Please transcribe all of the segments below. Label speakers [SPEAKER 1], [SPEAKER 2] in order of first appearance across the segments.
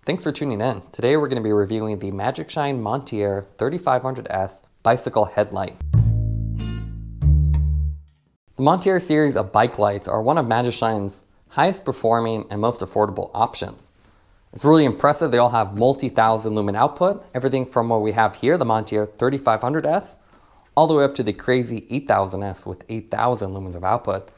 [SPEAKER 1] Thanks for tuning in. Today we're going to be reviewing the Magicshine Monteer 3500S bicycle headlight. The Monteer series of bike lights are one of Magicshine's highest performing and most affordable options. It's really impressive. They all have multi-thousand lumen output, everything from what we have here, the Monteer 3500S, all the way up to the crazy 8000S with 8000 lumens of output.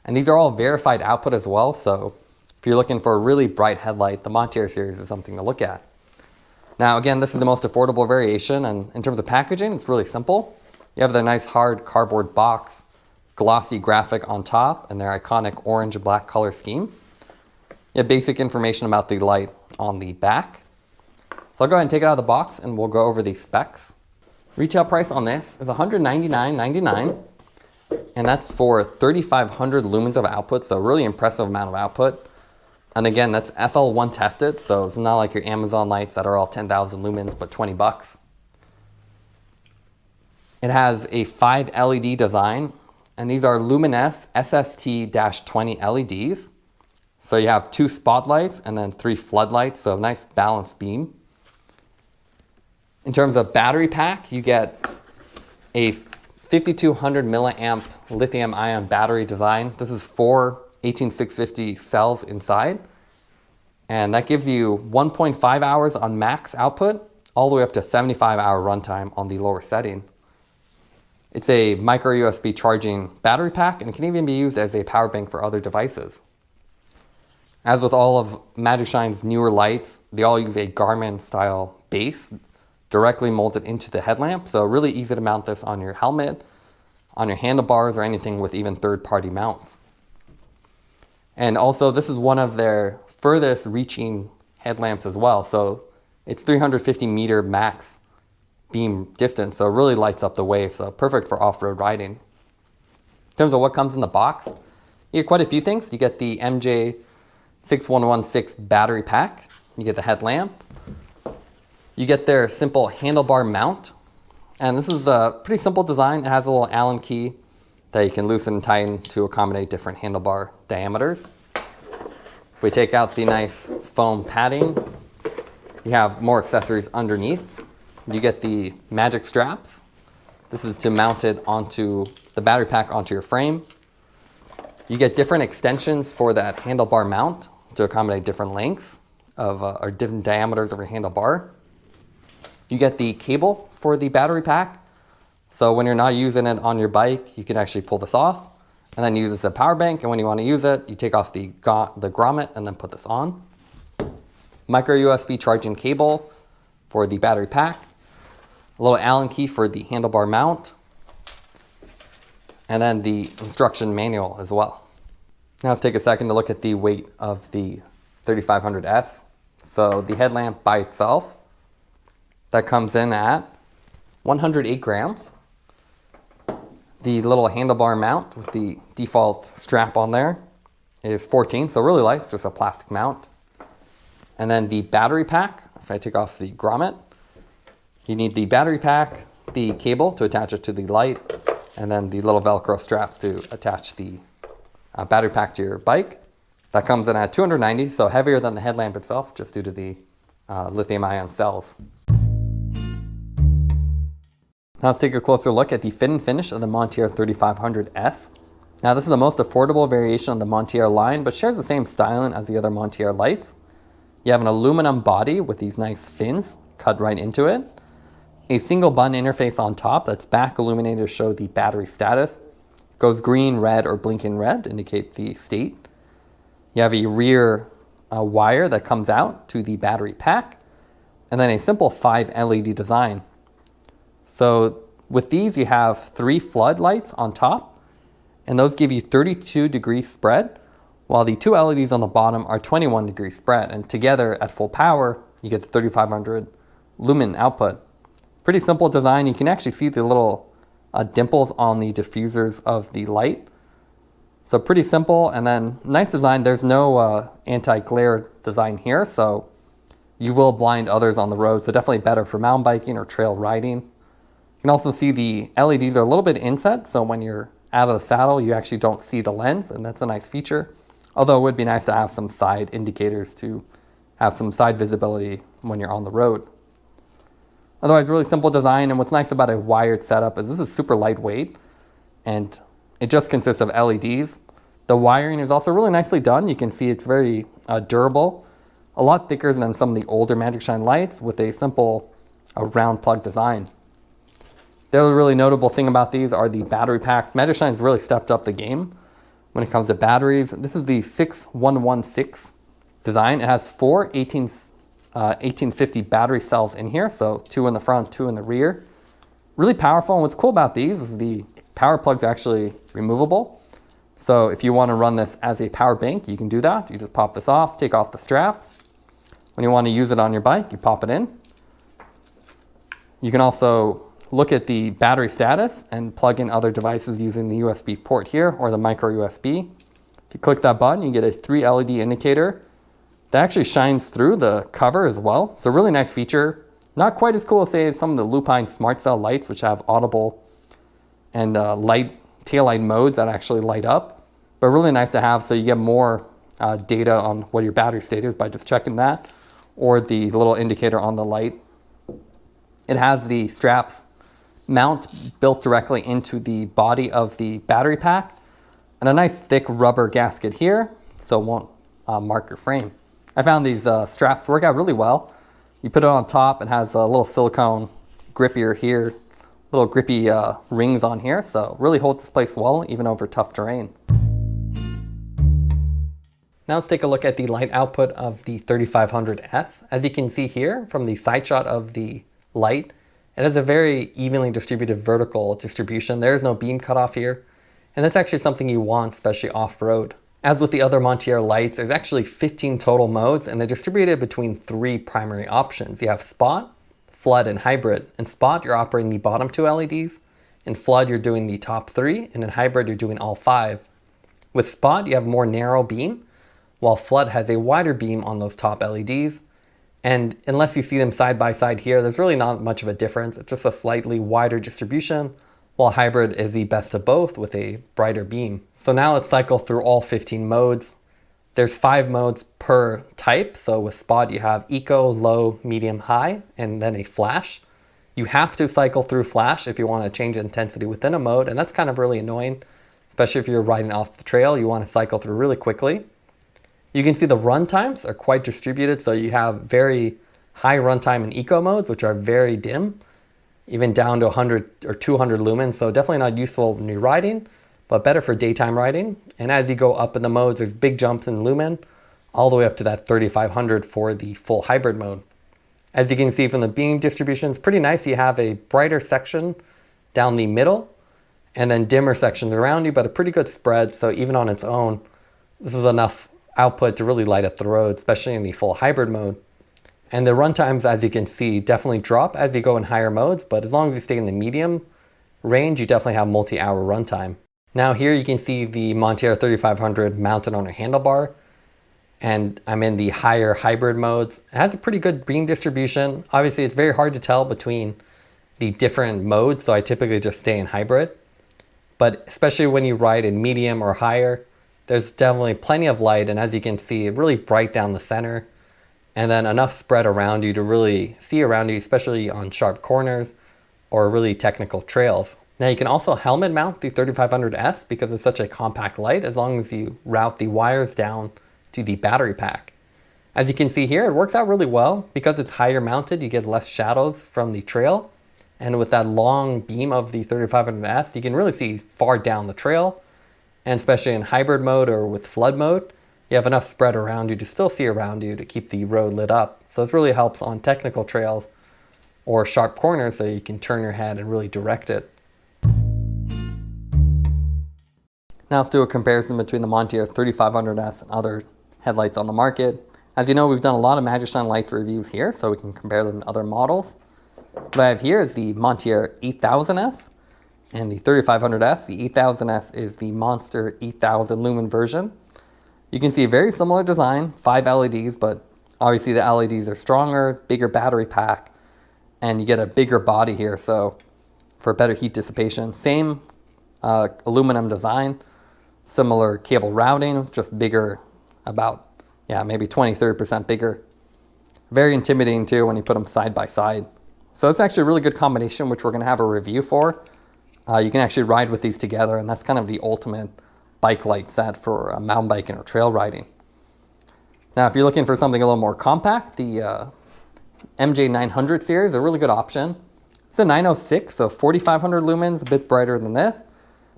[SPEAKER 1] And these are all verified output as well, so if you're looking for a really bright headlight, the Monteer series is something to look at. Now again, this is the most affordable variation, and in terms of packaging, it's really simple. You have their nice hard cardboard box, glossy graphic on top, and their iconic orange and black color scheme. You have basic information about the light on the back. So I'll go ahead and take it out of the box and we'll go over the specs. Retail price on this is $199.99, and that's for 3,500 lumens of output, so a really impressive amount of output. And again, that's FL1 tested, so it's not like your Amazon lights that are all 10,000 lumens but 20 bucks. It has a 5 LED design, and these are Luminus SST-20 LEDs. So you have 2 spotlights and then 3 floodlights, so a nice balanced beam. In terms of battery pack, you get a 5200 milliamp lithium ion battery design. This is 4 18650 cells inside, and that gives you 1.5 hours on max output, all the way up to 75-hour runtime on the lower setting. It's a micro USB charging battery pack, and it can even be used as a power bank for other devices. As with all of Magicshine's newer lights, they all use a Garmin style base directly molded into the headlamp, so really easy to mount this on your helmet, on your handlebars, or anything with even third-party mounts. And also, this is one of their furthest reaching headlamps as well. So it's 350 meter max beam distance, so it really lights up the way, so perfect for off-road riding. In terms of what comes in the box, you get quite a few things. You get the MJ6116 battery pack, you get the headlamp, you get their simple handlebar mount, and this is a pretty simple design. It has a little Allen key that you can loosen and tighten to accommodate different handlebar diameters. If we take out the nice foam padding, you have more accessories underneath. You get the magic straps. This is to mount it onto the battery pack onto your frame. You get different extensions for that handlebar mount to accommodate different lengths of or different diameters of your handlebar. You get the cable for the battery pack. So when you're not using it on your bike, you can actually pull this off and then use this as a power bank. And when you want to use it, you take off the grommet and then put this on. Micro USB charging cable for the battery pack. A little Allen key for the handlebar mount. And then the instruction manual as well. Now let's take a second to look at the weight of the 3500S. So the headlamp by itself, that comes in at 108 grams. The little handlebar mount with the default strap on there is 14, so really light, it's just a plastic mount. And then the battery pack, if I take off the grommet, you need the battery pack, the cable to attach it to the light, and then the little Velcro straps to attach the battery pack to your bike. That comes in at 290, so heavier than the headlamp itself, just due to the lithium ion cells. Now let's take a closer look at the fit and finish of the Monteer 3500S. Now this is the most affordable variation of the Monteer line, but shares the same styling as the other Monteer lights. You have an aluminum body with these nice fins cut right into it. A single button interface on top that's back illuminated to show the battery status. Goes green, red, or blinking red to indicate the state. You have a rear wire that comes out to the battery pack, and then a simple 5 LED design. So with these, you have 3 floodlights on top, and those give you 32-degree spread, while the 2 LEDs on the bottom are 21-degree spread. And together, at full power, you get the 3,500 lumen output. Pretty simple design. You can actually see the little dimples on the diffusers of the light. So pretty simple, and then nice design. There's no anti-glare design here, so you will blind others on the road. So definitely better for mountain biking or trail riding. You can also see the LEDs are a little bit inset, so when you're out of the saddle, you actually don't see the lens, and that's a nice feature. Although it would be nice to have some side indicators to have some side visibility when you're on the road. Otherwise, really simple design, and what's nice about a wired setup is this is super lightweight, and it just consists of LEDs. The wiring is also really nicely done. You can see it's very durable, a lot thicker than some of the older Magicshine lights with a simple round plug design. The other really notable thing about these are the battery packs. Magicshine's really stepped up the game when it comes to batteries. This is the 6116 design. It has four 1850 battery cells in here, so 2 in the front, 2 in the rear. Really powerful, and what's cool about these is the power plugs are actually removable. So if you want to run this as a power bank, you can do that. You just pop this off, take off the straps. When you want to use it on your bike, you pop it in. You can also look at the battery status and plug in other devices using the USB port here or the micro USB. If you click that button, you get a 3 LED indicator that actually shines through the cover as well. It's a really nice feature. Not quite as cool as say some of the Lupine Smart Cell lights, which have audible and taillight modes that actually light up, but really nice to have, so you get more data on what your battery state is by just checking that, or the little indicator on the light. It has the straps mount built directly into the body of the battery pack, and a nice thick rubber gasket here so it won't mark your frame. I found these straps work out really well. You put it on top, it has a little silicone grippier here, little grippy rings on here, so really holds this place well even over tough terrain. Now let's take a look at the light output of the 3500S. As you can see here from the side shot of the light, it has a very evenly distributed vertical distribution. There's no beam cutoff here, and that's actually something you want, especially off-road. As with the other Monteer lights, there's actually 15 total modes, and they're distributed between 3 primary options. You have spot, flood, and hybrid. In spot, you're operating the bottom 2 LEDs. In flood, you're doing the top 3, and in hybrid, you're doing all 5. With spot, you have more narrow beam, while flood has a wider beam on those top LEDs. And unless you see them side by side here, there's really not much of a difference. It's just a slightly wider distribution, while hybrid is the best of both with a brighter beam. So now let's cycle through all 15 modes. There's 5 modes per type. So with spot, you have eco, low, medium, high, and then a flash. You have to cycle through flash if you want to change intensity within a mode, and that's kind of really annoying, especially if you're riding off the trail. You want to cycle through really quickly. You can see the run times are quite distributed, so you have very high runtime in eco modes, which are very dim, even down to 100 or 200 lumens, so definitely not useful when you're riding, but better for daytime riding. And as you go up in the modes, there's big jumps in lumen, all the way up to that 3500 for the full hybrid mode. As you can see from the beam distribution, it's pretty nice. You have a brighter section down the middle, and then dimmer sections around you, but a pretty good spread, so even on its own, this is enough output to really light up the road, especially in the full hybrid mode. And the run times, as you can see, definitely drop as you go in higher modes, but as long as you stay in the medium range, you definitely have multi-hour runtime. Now here you can see the Monteer 3500 mounted on a handlebar, and I'm in the higher hybrid modes. It has a pretty good beam distribution. Obviously, it's very hard to tell between the different modes, so I typically just stay in hybrid. But especially when you ride in medium or higher, there's definitely plenty of light, and as you can see, really bright down the center, and then enough spread around you to really see around you, especially on sharp corners or really technical trails. Now you can also helmet mount the 3500S because it's such a compact light, as long as you route the wires down to the battery pack. As you can see here, it works out really well. Because it's higher mounted, you get less shadows from the trail, and with that long beam of the 3500S, you can really see far down the trail. And especially in hybrid mode or with flood mode, you have enough spread around you to still see around you to keep the road lit up. So this really helps on technical trails or sharp corners, so you can turn your head and really direct it. Now let's do a comparison between the Monteer 3500S and other headlights on the market. As you know, we've done a lot of Magicshine lights reviews here, so we can compare them to other models. What I have here is the Monteer 8000S. And the 3500S, the 8000S is the Monster 8000 lumen version. You can see a very similar design, 5 LEDs, but obviously the LEDs are stronger, bigger battery pack, and you get a bigger body here, so for better heat dissipation. Same aluminum design, similar cable routing, just bigger, about, maybe 20-30% bigger. Very intimidating too when you put them side by side. So it's actually a really good combination, which we're going to have a review for. You can actually ride with these together, and that's kind of the ultimate bike light set for mountain biking or trail riding. Now, if you're looking for something a little more compact, the MJ900 series is a really good option. It's a 906, so 4,500 lumens, a bit brighter than this,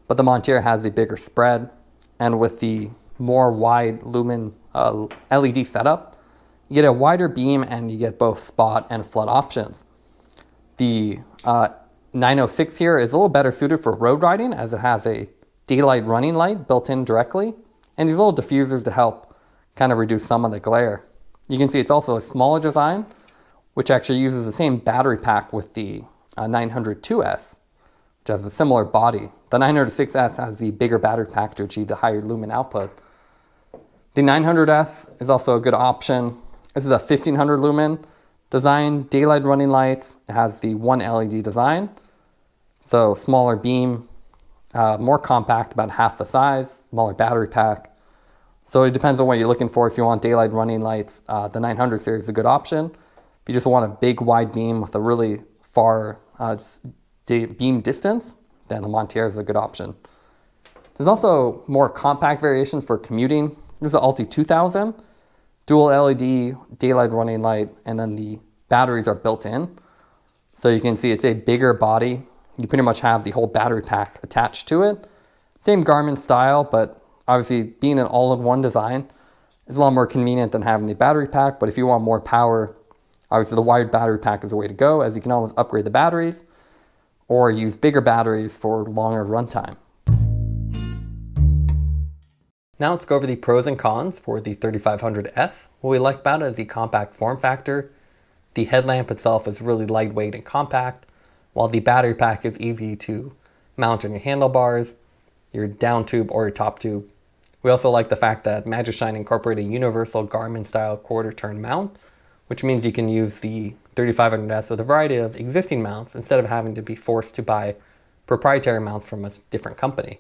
[SPEAKER 1] but the Monteer has the bigger spread, and with the more wide lumen LED setup, you get a wider beam and you get both spot and flood options. The 906 here is a little better suited for road riding, as it has a daylight running light built in directly, and these little diffusers to help kind of reduce some of the glare. You can see it's also a smaller design, which actually uses the same battery pack with the 902S, which has a similar body. The 906S has the bigger battery pack to achieve the higher lumen output. The 900S is also a good option. This is a 1500 lumen design, daylight running lights. It has the one LED design, so smaller beam, more compact, about half the size, smaller battery pack. So it depends on what you're looking for. If you want daylight running lights, the 900 series is a good option. If you just want a big wide beam with a really far beam distance, then the Monteer is a good option. There's also more compact variations for commuting. There's the Allty 2000, dual LED, daylight running light, and then the batteries are built in. So you can see it's a bigger body. You pretty much have the whole battery pack attached to it. Same Garmin style, but obviously being an all-in-one design is a lot more convenient than having the battery pack. But if you want more power, obviously the wired battery pack is the way to go, as you can always upgrade the batteries or use bigger batteries for longer runtime. Now let's go over the pros and cons for the 3500S. What we like about it is the compact form factor. The headlamp itself is really lightweight and compact, while the battery pack is easy to mount on your handlebars, your down tube, or your top tube. We also like the fact that Magicshine incorporated a universal Garmin style quarter turn mount, which means you can use the 3500S with a variety of existing mounts instead of having to be forced to buy proprietary mounts from a different company.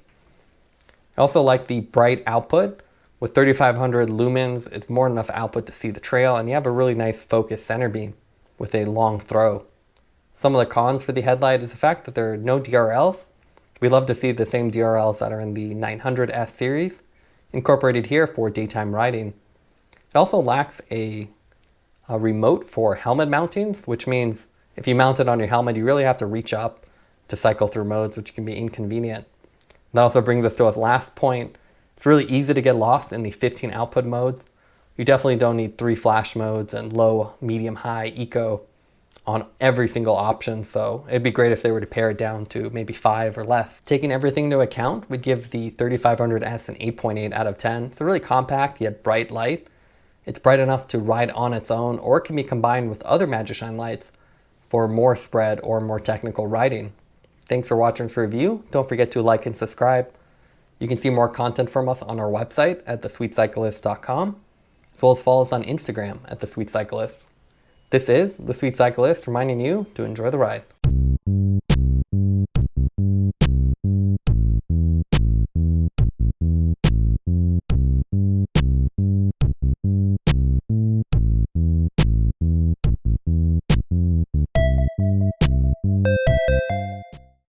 [SPEAKER 1] I also like the bright output. With 3500 lumens, it's more than enough output to see the trail, and you have a really nice focused center beam with a long throw. Some of the cons for the headlight is the fact that there are no DRLs. We love to see the same DRLs that are in the 900S series incorporated here for daytime riding. It also lacks a remote for helmet mountings, which means if you mount it on your helmet, you really have to reach up to cycle through modes, which can be inconvenient. That also brings us to our last point. It's really easy to get lost in the 15 output modes. You definitely don't need 3 flash modes and low, medium, high, eco on every single option, so it'd be great if they were to pare it down to maybe 5 or less. Taking everything into account, we'd give the 3500S an 8.8 out of 10. It's really compact yet bright light. It's bright enough to ride on its own, or it can be combined with other Magicshine lights for more spread or more technical riding. Thanks for watching this review. Don't forget to like and subscribe. You can see more content from us on our website at thesweetcyclist.com, as well as follow us on Instagram at thesweetcyclist. This is The Sweet Cyclist, reminding you to enjoy the ride.